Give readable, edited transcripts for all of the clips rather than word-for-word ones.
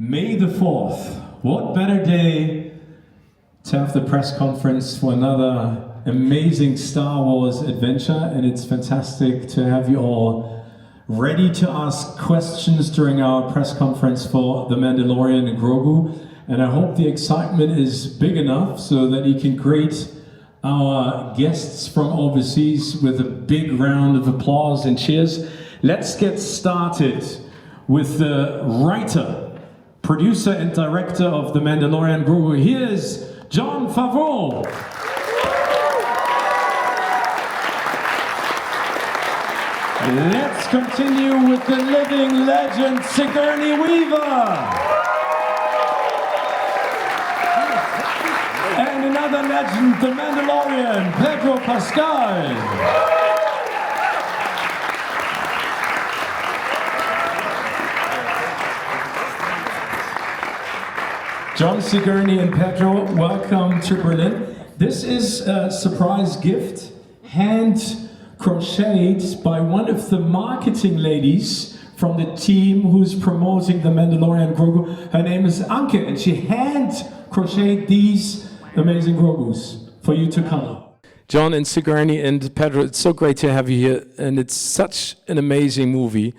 May the 4th. What better day to have the press conference for another amazing Star Wars adventure, and it's fantastic to have you all ready to ask questions during our press conference for The Mandalorian and Grogu. And I hope the excitement is big enough so that you can greet our guests from overseas with a big round of applause and cheers. Let's get started with the writer, producer and director of The Mandalorian and Gorgu. Here's Jon Favreau. Let's continue with the living legend, Sigourney Weaver. And another legend, the Mandalorian, Pedro Pascal. John, Sigourney, and Pedro, welcome to Berlin. This is a surprise gift, hand crocheted by one of the marketing ladies from the team who's promoting The Mandalorian and Gorgu. Her name is Anke, and she hand crocheted these amazing Grogus for you to color. John and Sigourney and Pedro, it's so great to have you here, and it's such an amazing movie.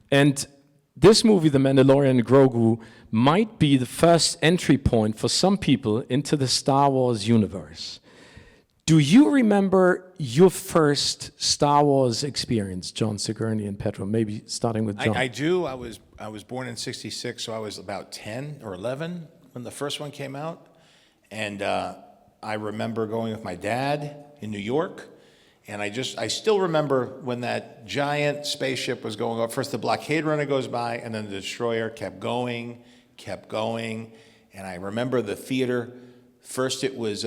And this movie, The Mandalorian and Gorgu, might be the first entry point for some people into the Star Wars universe. Do you remember your first Star Wars experience, John, Sigourney, and Pedro? Maybe starting with John. I do. I was born in '66, so I was about 10 or 11 when the first one came out. And I remember going with my dad in New York. And I still remember when that giant spaceship was going up. First the blockade runner goes by, and then the destroyer kept going. And I remember the theater. First it was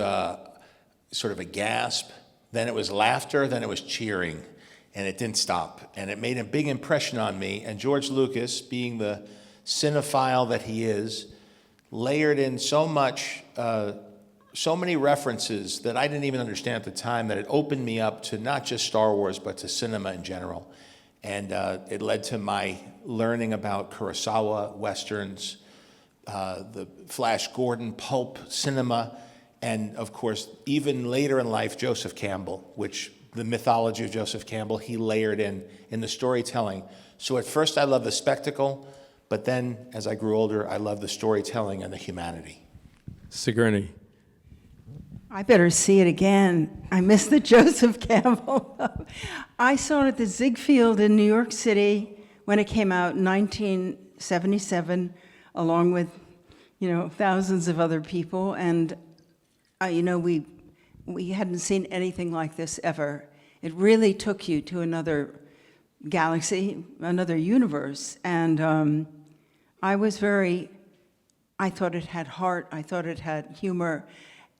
sort of a gasp, then it was laughter, then it was cheering, and it didn't stop. And it made a big impression on me. And George Lucas, being the cinephile that he is, layered in so much, so many references that I didn't even understand at the time, that it opened me up to not just Star Wars, but to cinema in general. And it led to my learning about Kurosawa, Westerns, the Flash Gordon, pulp cinema, and of course, even later in life, Joseph Campbell, which the mythology of Joseph Campbell, he layered in the storytelling. So at first I loved the spectacle, but then as I grew older, I loved the storytelling and the humanity. Sigourney. I better see it again. I miss the Joseph Campbell. I saw it at the Ziegfeld in New York City when it came out in 1977, along with, thousands of other people. And, we hadn't seen anything like this ever. It really took you to another galaxy, another universe. And I thought it had heart, I thought it had humor.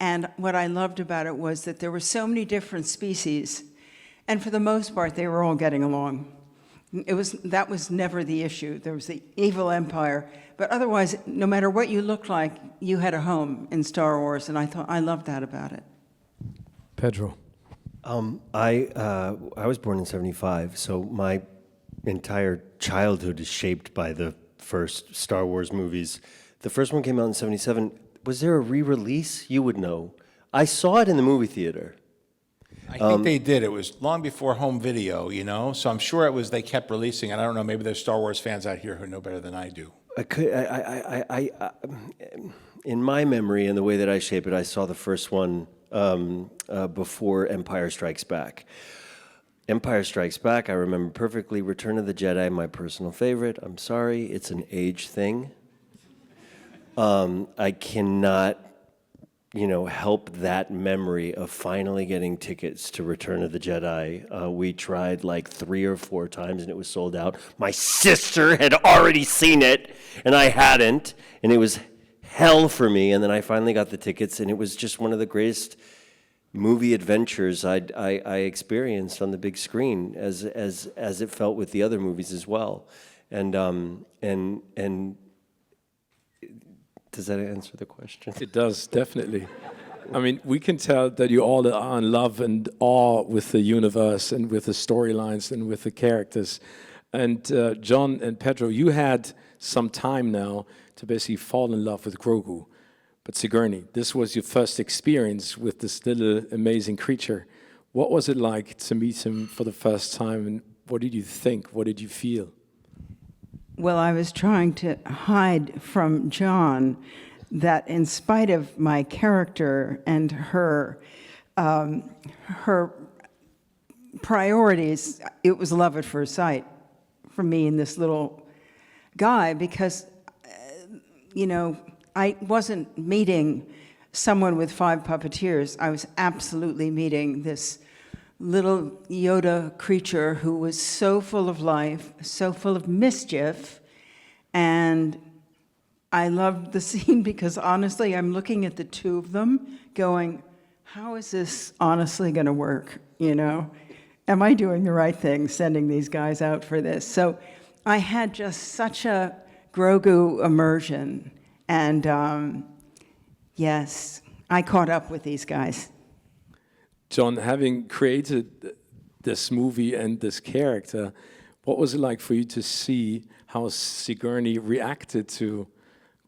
And what I loved about it was that there were so many different species, and for the most part, they were all getting along. That was never the issue. There was the evil empire, but otherwise, no matter what you looked like, you had a home in Star Wars, and I loved that about it. Pedro. I was born in '75, so my entire childhood is shaped by the first Star Wars movies. The first one came out in '77. Was there a re-release? You would know. I saw it in the movie theater. I think they did. It was long before home video, so I'm sure they kept releasing it. I don't know, maybe there's Star Wars fans out here who know better than I do. In my memory and the way that I shape it, I saw the first one before Empire Strikes Back. Empire Strikes Back, I remember perfectly. Return of the Jedi, my personal favorite. I'm sorry, it's an age thing. I cannot, help that memory of finally getting tickets to Return of the Jedi. We tried like 3 or 4 times and it was sold out. My sister had already seen it and I hadn't, and it was hell for me. And then I finally got the tickets, and it was just one of the greatest movie adventures I experienced on the big screen, as it felt with the other movies as well. And does that answer the question? It does, definitely. I mean, we can tell that you all are in love and awe with the universe and with the storylines and with the characters. And John and Pedro, you had some time now to basically fall in love with Grogu. But Sigourney, this was your first experience with this little amazing creature. What was it like to meet him for the first time, and what did you think? What did you feel? Well, I was trying to hide from John that in spite of my character and her priorities, it was love at first sight for me and this little guy, because, I wasn't meeting someone with 5 puppeteers. I was absolutely meeting this little Yoda creature who was so full of life, so full of mischief. And I loved the scene because honestly, I'm looking at the two of them going, how is this honestly going to work? Am I doing the right thing sending these guys out for this? So I had just such a Grogu immersion. And yes, I caught up with these guys. John, having created this movie and this character, what was it like for you to see how Sigourney reacted to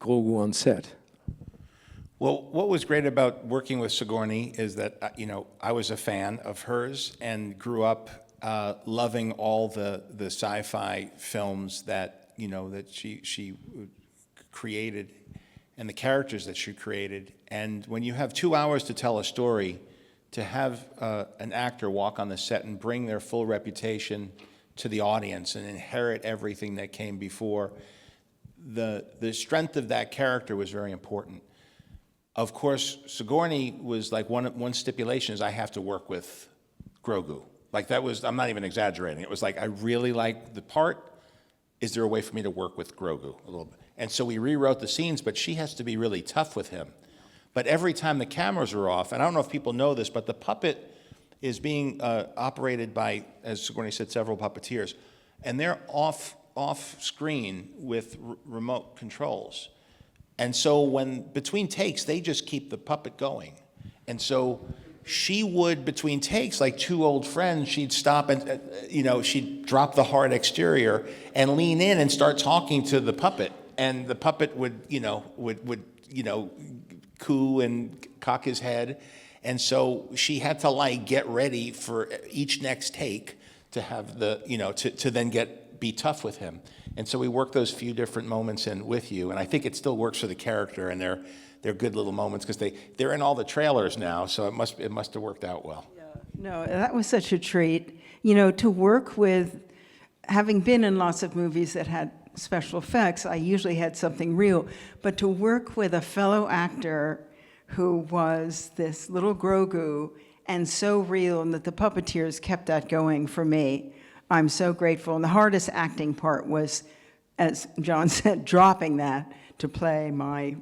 Grogu on set? Well, what was great about working with Sigourney is that, I was a fan of hers and grew up loving all the sci-fi films that, that she created and the characters that she created. And when you have 2 hours to tell a story, to have an actor walk on the set and bring their full reputation to the audience and inherit everything that came before, the strength of that character was very important. Of course, Sigourney was like one stipulation is I have to work with Grogu. Like that was, I'm not even exaggerating. It was like, I really like the part. Is there a way for me to work with Grogu a little bit? And so we rewrote the scenes, but she has to be really tough with him. But every time the cameras are off, and I don't know if people know this, but the puppet is being operated by, as Sigourney said, several puppeteers. And they're off screen with remote controls. And so when between takes, they just keep the puppet going. And so she would, between takes, like 2 old friends, she'd stop and, she'd drop the hard exterior and lean in and start talking to the puppet. And the puppet would coo and cock his head. And so she had to get ready for each next take to have to then be tough with him. And so we worked those few different moments in with you. And I think it still works for the character, and they're good little moments because they're in all the trailers now. So it must have worked out well. Yeah. No, that was such a treat. To work with, having been in lots of movies that had special effects, I usually had something real. But to work with a fellow actor who was this little Grogu and so real, and that the puppeteers kept that going for me, I'm so grateful. And the hardest acting part was, as John said, dropping that to play my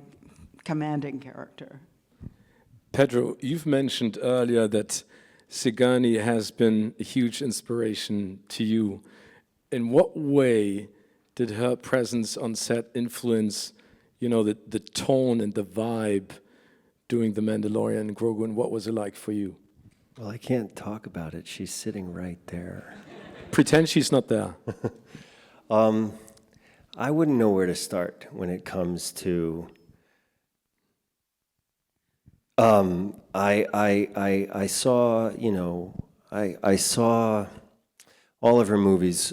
commanding character. Pedro, you've mentioned earlier that Sigourney has been a huge inspiration to you. In what way did her presence on set influence, the tone and the vibe doing The Mandalorian and Gorgu, and what was it like for you? Well, I can't talk about it. She's sitting right there. Pretend she's not there. I wouldn't know where to start when it comes to. I saw, I saw all of her movies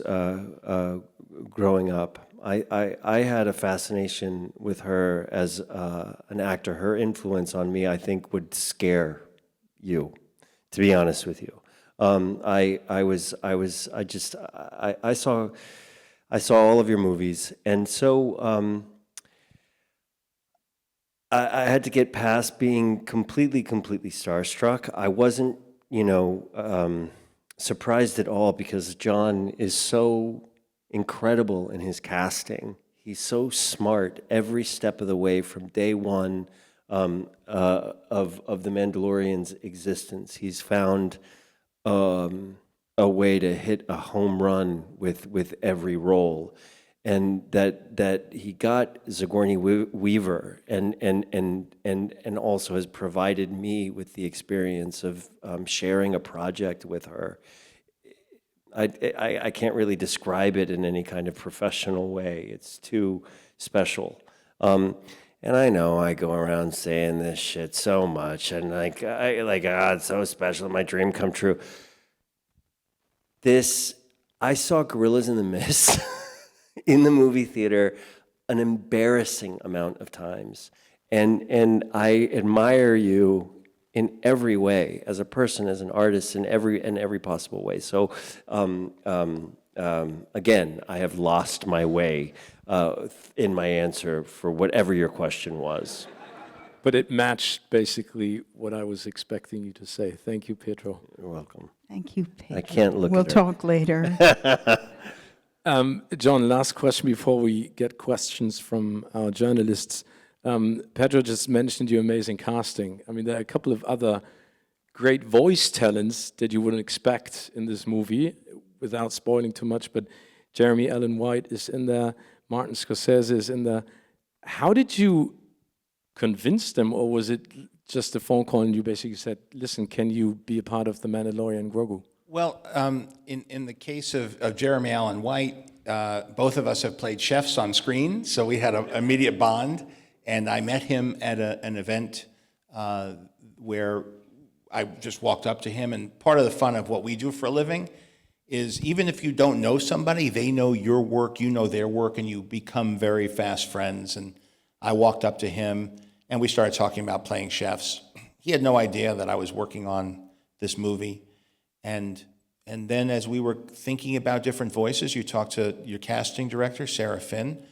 growing up. I had a fascination with her as an actor. Her influence on me, I think, would scare you, to be honest with you. I saw all of your movies, and so I had to get past being completely starstruck. I wasn't, surprised at all because John is so incredible in his casting. He's so smart every step of the way from day one of the Mandalorian's existence. He's found a way to hit a home run with every role, and that he got Sigourney Weaver and also has provided me with the experience of sharing a project with her. I can't really describe it in any kind of professional way. It's too special. And I know I go around saying this shit so much, and it's so special, my dream come true. I saw Gorillas in the Mist in the movie theater an embarrassing amount of times. And I admire you in every way, as a person, as an artist, in every possible way. So again, I have lost my way in my answer for whatever your question was. But it matched basically what I was expecting you to say. Thank you, Pietro. You're welcome. Thank you, Pedro. I can't look We'll at her. talk later. John, last question before we get questions from our journalists. Pedro just mentioned your amazing casting. I mean, there are a couple of other great voice talents that you wouldn't expect in this movie, without spoiling too much, but Jeremy Allen White is in there, Martin Scorsese is in there. How did you convince them, or was it just a phone call and you basically said, listen, can you be a part of the Mandalorian and Gorgu? Well, in the case of Jeremy Allen White, both of us have played chefs on screen, so we had an immediate bond. And I met him at an event where I just walked up to him. And part of the fun of what we do for a living is, even if you don't know somebody, they know your work, you know their work, and you become very fast friends. And I walked up to him, and we started talking about playing chefs. He had no idea that I was working on this movie. And then as we were thinking about different voices, you talk to your casting director, Sarah Finn,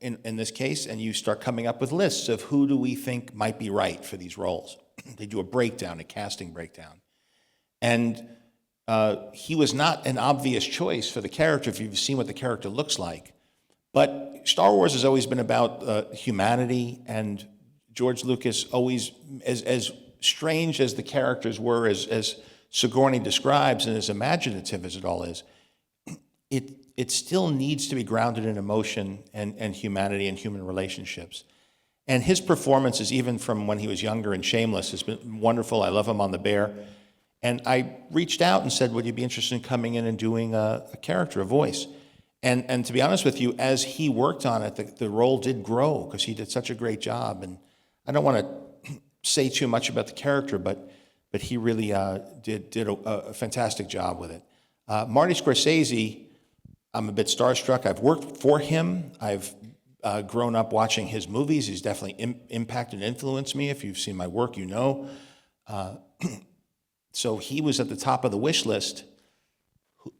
in this case, and you start coming up with lists of who do we think might be right for these roles. They do a casting breakdown. And he was not an obvious choice for the character if you've seen what the character looks like. But Star Wars has always been about humanity, and George Lucas always, as strange as the characters were, as Sigourney describes, and as imaginative as it all is, it still needs to be grounded in emotion and humanity and human relationships. And his performances, even from when he was younger in Shameless, has been wonderful. I love him on The Bear. And I reached out and said, would you be interested in coming in and doing a character, a voice? And to be honest with you, as he worked on it, the role did grow because he did such a great job. And I don't want to say too much about the character, but he really did a fantastic job with it. Marty Scorsese, I'm a bit starstruck. I've worked for him. I've grown up watching his movies. He's definitely impacted and influenced me. If you've seen my work, you know. So he was at the top of the wish list.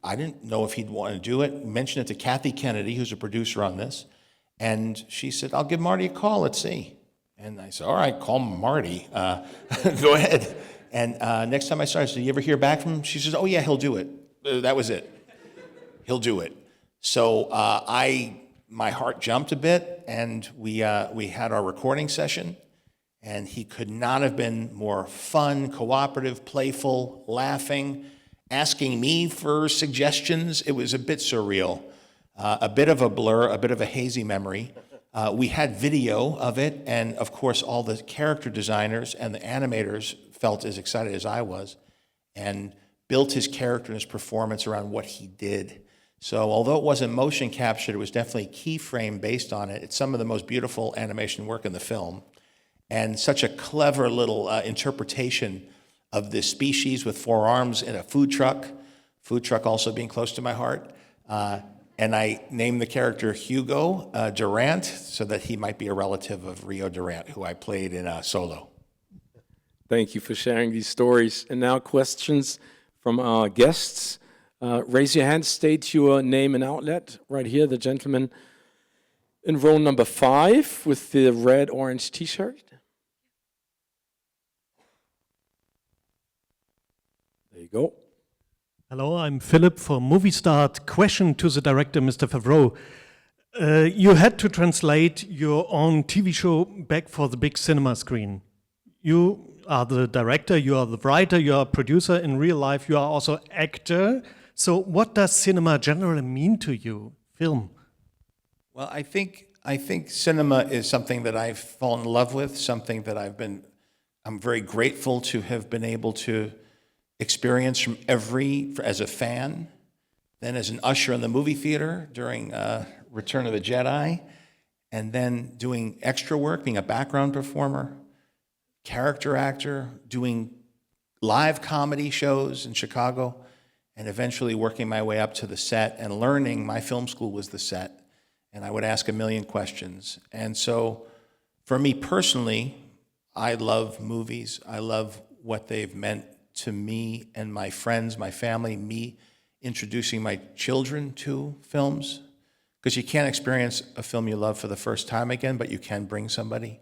I didn't know if he'd want to do it. Mentioned it to Kathy Kennedy, who's a producer on this. And she said, I'll give Marty a call. Let's see. And I said, all right, call Marty. Go ahead. And next time I saw her, I said, you ever hear back from him? She says, oh, yeah, he'll do it. That was it. He'll do it. So my heart jumped a bit, and we had our recording session, and he could not have been more fun, cooperative, playful, laughing, asking me for suggestions. It was a bit surreal, a bit of a blur, a bit of a hazy memory. We had video of it, and of course all the character designers and the animators felt as excited as I was, and built his character and his performance around what he did. So although it wasn't motion captured, it was definitely keyframe based on it. It's some of the most beautiful animation work in the film, and such a clever little interpretation of this species with 4 arms in a food truck also being close to my heart. And I named the character Hugo Durant so that he might be a relative of Rio Durant, who I played in Solo. Thank you for sharing these stories. And now questions from our guests. Raise your hand, state your name and outlet. Right here, the gentleman in row number 5 with the red-orange T-shirt. There you go. Hello, I'm Philip from Movie Start. Question to the director, Mr. Favreau. You had to translate your own TV show back for the big cinema screen. You are the director, you are the writer, you are a producer. In real life, you are also actor. So what does cinema generally mean to you, film? Well, I think cinema is something that I've fallen in love with, something that I'm very grateful to have been able to experience from as a fan, then as an usher in the movie theater during Return of the Jedi, and then doing extra work, being a background performer, character actor, doing live comedy shows in Chicago, and eventually working my way up to the set and learning my film school was the set. And I would ask a million questions. And so for me personally, I love movies. I love what they've meant to me and my friends, my family, me introducing my children to films. Because you can't experience a film you love for the first time again, but you can bring somebody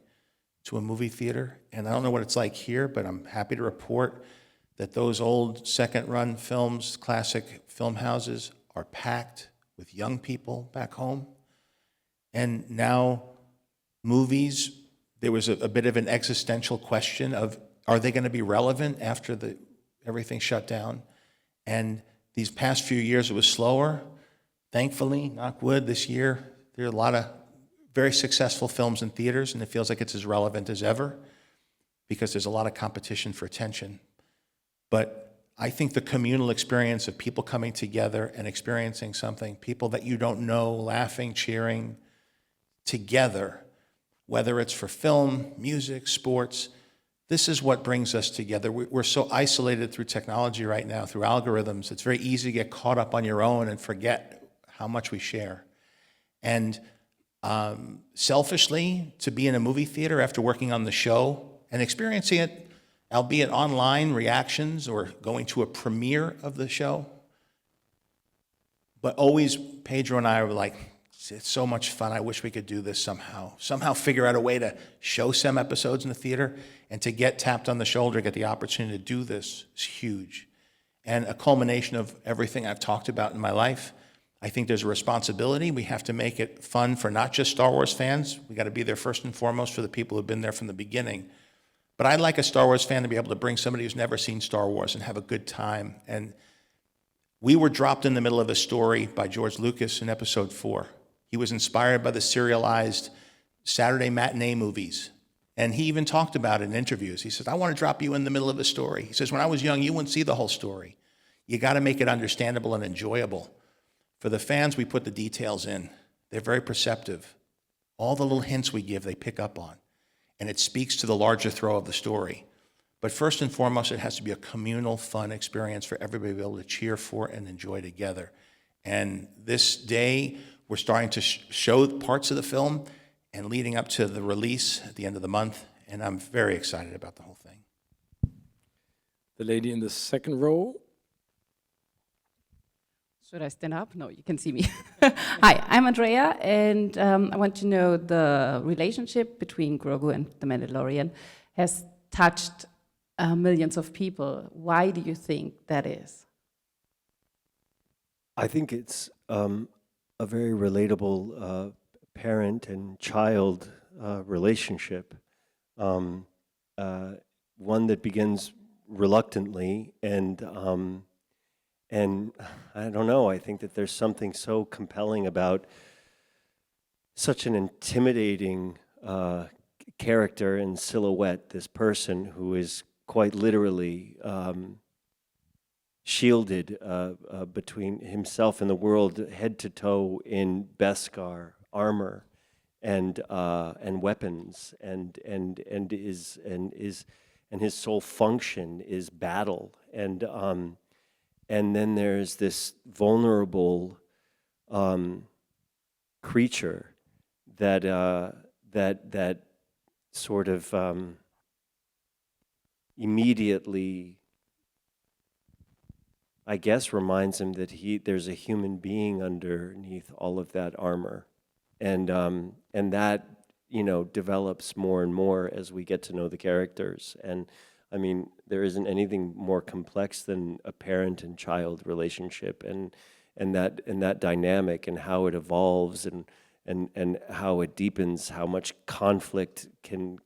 to a movie theater. And I don't know what it's like here, but I'm happy to report that those old second-run films, classic film houses, are packed with young people back home. And now movies, there was a bit of an existential question of, are they going to be relevant after everything shut down? And these past few years, it was slower. Thankfully, knock wood, this year, there are a lot of very successful films in theaters, and it feels like it's as relevant as ever because there's a lot of competition for attention. But I think the communal experience of people coming together and experiencing something, people that you don't know, laughing, cheering together, whether it's for film, music, sports, this is what brings us together. We're so isolated through technology right now, through algorithms. It's very easy to get caught up on your own and forget how much we share. And selfishly, to be in a movie theater after working on the show and experiencing it, albeit online reactions or going to a premiere of the show, but always Pedro and I were like, it's so much fun. I wish we could do this somehow figure out a way to show some episodes in the theater, and to get tapped on the shoulder, get the opportunity to do this is huge. And a culmination of everything I've talked about in my life. I think there's a responsibility. We have to make it fun for not just Star Wars fans. We got to be there first and foremost for the people who've been there from the beginning. But I'd like a Star Wars fan to be able to bring somebody who's never seen Star Wars and have a good time. And we were dropped in the middle of a story by George Lucas in Episode 4. He was inspired by the serialized Saturday matinee movies. And he even talked about it in interviews. He says, I want to drop you in the middle of a story. He says, when I was young, you wouldn't see the whole story. You got to make it understandable and enjoyable. For the fans, we put the details in. They're very perceptive. All the little hints we give, they pick up on. And it speaks to the larger throw of the story. But first and foremost, it has to be a communal, fun experience for everybody to be able to cheer for and enjoy together. And this day, we're starting to show parts of the film and leading up to the release at the end of the month. And I'm very excited about the whole thing. The lady in the second row. Should I stand up? No, you can see me. Hi, I'm Andrea, and I want to know the relationship between Grogu and the Mandalorian has touched millions of people. Why do you think that is? I think it's a very relatable parent and child relationship, one that begins reluctantly and I don't know, I think that there's something so compelling about such an intimidating character and silhouette, this person who is quite literally shielded between himself and the world, head to toe in Beskar armor and weapons, and his sole function is battle, and then there's this vulnerable creature that sort of immediately, I guess, reminds him that there's a human being underneath all of that armor, and that develops more and more as we get to know the characters. And I mean, there isn't anything more complex than a parent and child relationship, and that dynamic, and how it evolves, and how it deepens, how much conflict can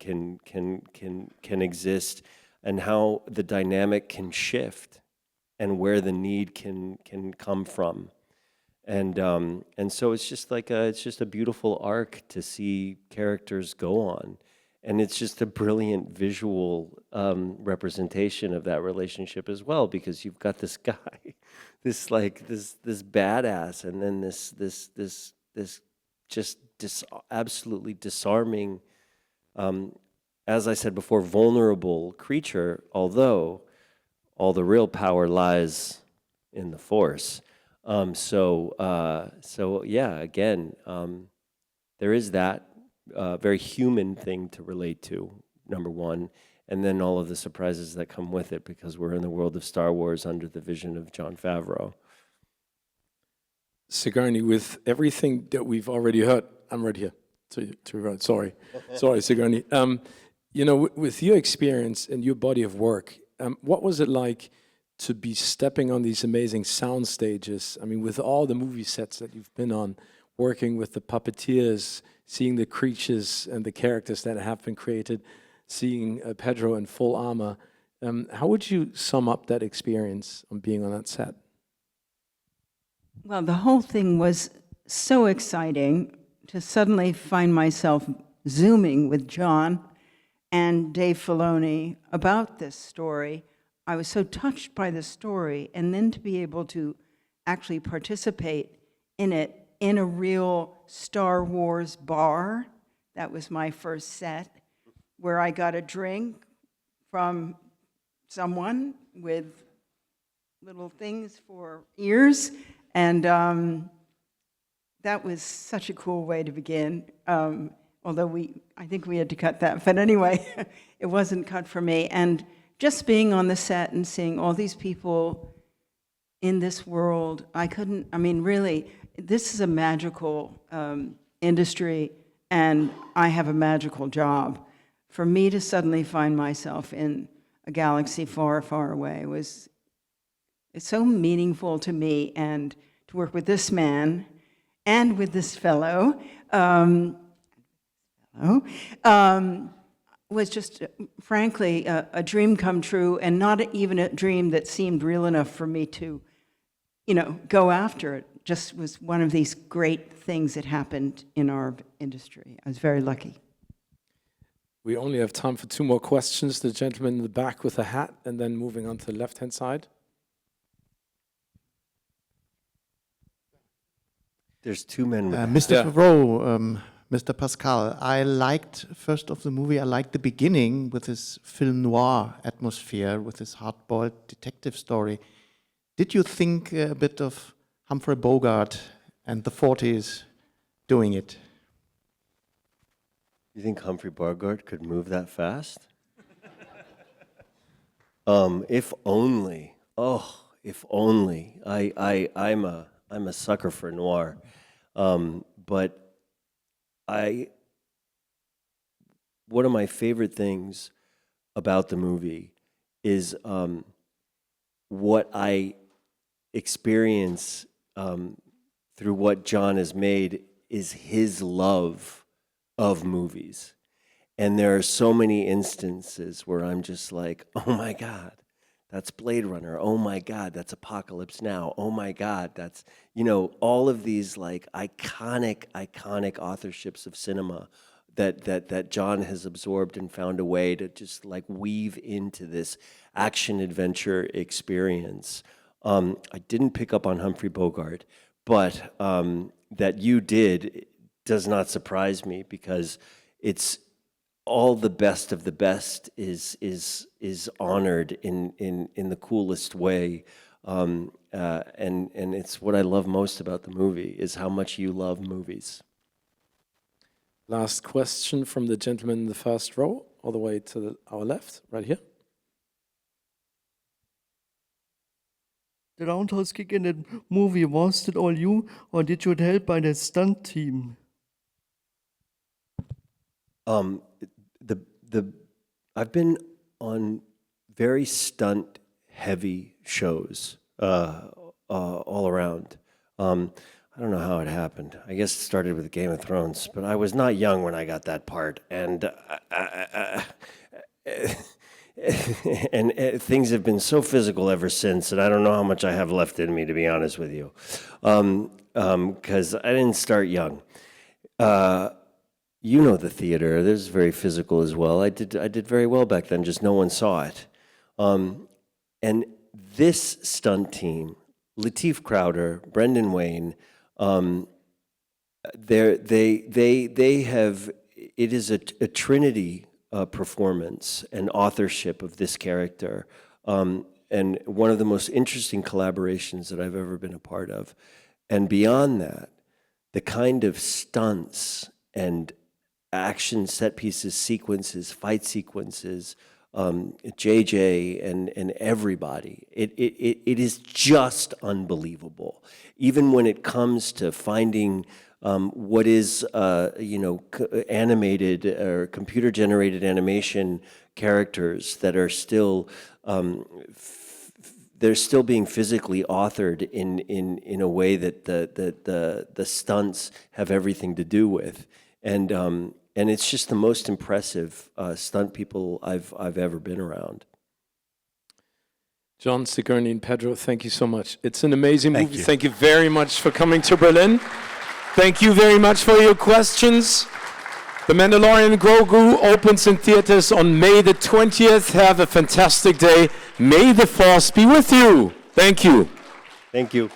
exist, and how the dynamic can shift, and where the need can come from, and so it's just a beautiful arc to see characters go on. And it's just a brilliant visual representation of that relationship as well, because you've got this guy, this badass, and then this just absolutely disarming, as I said before, vulnerable creature, although all the real power lies in the Force. So yeah, again, there is that very human thing to relate to, number one, and then all of the surprises that come with it, because we're in the world of Star Wars under the vision of Jon Favreau. Sigourney, with everything that we've already heard, I'm right here. Sorry, Sigourney. You know, with your experience and your body of work, what was it like to be stepping on these amazing sound stages? I mean, with all the movie sets that you've been on, working with the puppeteers, seeing the creatures and the characters that have been created, seeing Pedro in full armor. How would you sum up that experience on being on that set? Well, the whole thing was so exciting to suddenly find myself Zooming with John and Dave Filoni about this story. I was so touched by the story, and then to be able to actually participate in it in a real Star Wars bar. That was my first set, where I got a drink from someone with little things for ears, and that was such a cool way to begin. Although I think we had to cut that, but anyway, it wasn't cut for me. And just being on the set and seeing all these people in this world, really, this is a magical industry, and I have a magical job. For me to suddenly find myself in a galaxy far, far away it's so meaningful to me, and to work with this man and with this fellow was just, frankly, a dream come true, and not even a dream that seemed real enough for me to, go after it. Just was one of these great things that happened in our industry. I was very lucky. We only have time for 2 more questions. The gentleman in the back with a hat, and then moving on to the left-hand side. There's 2 men with Mr. Favreau, Mr. Pascal, I liked, first of the movie, I liked the beginning with this film noir atmosphere, with this hard-boiled detective story. Did you think a bit of Humphrey Bogart and the 40s doing it? You think Humphrey Bogart could move that fast? If only. Oh, if only. I'm a sucker for noir. But one of my favorite things about the movie is what I experience through what John has made is his love of movies. And there are so many instances where I'm just like, oh my God, that's Blade Runner. Oh my God, that's Apocalypse Now. Oh my God, that's, all of these like iconic authorships of cinema that John has absorbed and found a way to just like weave into this action adventure experience. I didn't pick up on Humphrey Bogart, but that you did does not surprise me, because it's all the best of the best is honored in the coolest way, and it's what I love most about the movie is how much you love movies. Last question from the gentleman in the first row, all the way to our left, right here. The roundhouse kick in the movie, was it all you, or did you help by the stunt team? I've been on very stunt heavy shows all around. I don't know how it happened. I guess it started with Game of Thrones, but I was not young when I got that part, and things have been so physical ever since, and I don't know how much I have left in me, to be honest with you, because I didn't start young. you know the theater. There's very physical as well. I did very well back then. Just no one saw it. And this stunt team, Lateef Crowder, Brendan Wayne, they have. It is a trinity performance and authorship of this character, and one of the most interesting collaborations that I've ever been a part of. And beyond that, the kind of stunts and action set pieces, sequences, fight sequences, JJ and everybody, it is just unbelievable. Even when it comes to finding what is animated or computer-generated animation characters that are still they're still being physically authored in a way that the stunts have everything to do with, and it's just the most impressive stunt people I've ever been around. John, Sigourney, and Pedro, thank you so much. It's an amazing movie. you. Thank you very much for coming to Berlin. Thank you very much for your questions. The Mandalorian and Grogu opens in theaters on May the 20th. Have a fantastic day. May the Force be with you. Thank you. Thank you.